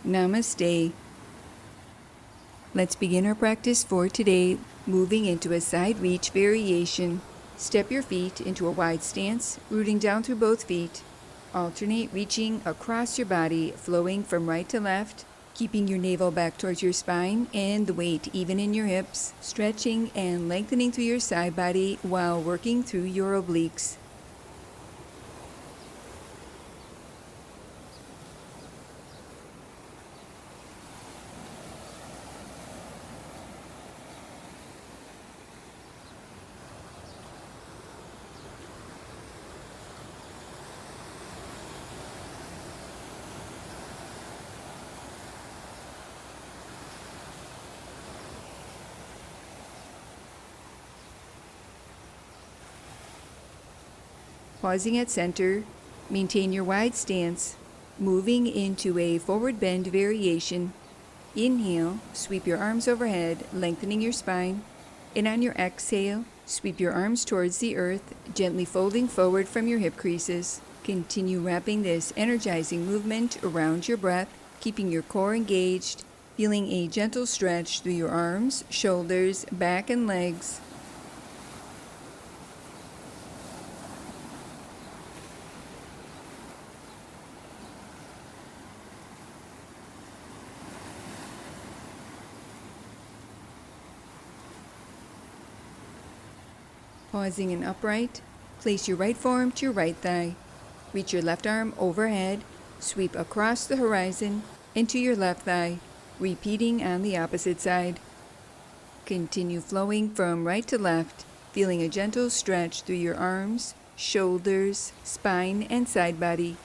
Namaste. Let's begin our practice for today, moving into a side reach variation. Step your feet into a wide stance, rooting down through both feet. Alternate reaching across your body, flowing from right to left, keeping your navel back towards your spine and the weight even in your hips, stretching and lengthening through your side body while working through your obliques. Pausing at center, maintain your wide stance, moving into a forward bend variation. Inhale, sweep your arms overhead, lengthening your spine. And on your exhale, sweep your arms towards the earth, gently folding forward from your hip creases. Continue wrapping this energizing movement around your breath, keeping your core engaged, feeling a gentle stretch through your arms, shoulders, back, and legs. Pausing in upright, place your right forearm to your right thigh. Reach your left arm overhead, sweep across the horizon into your left thigh, repeating on the opposite side. Continue flowing from right to left, feeling a gentle stretch through your arms, shoulders, spine, and side body.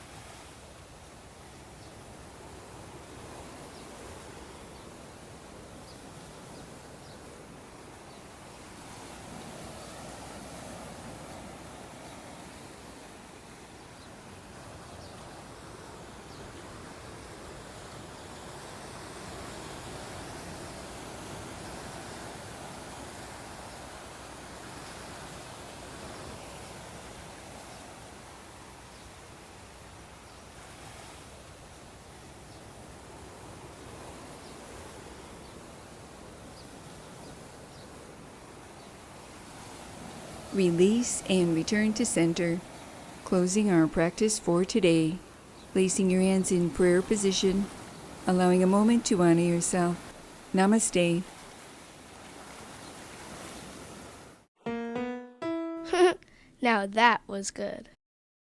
Release and return to center. Closing our practice for today. Placing your hands in prayer position, allowing a moment to honor yourself. Namaste. Now that was good.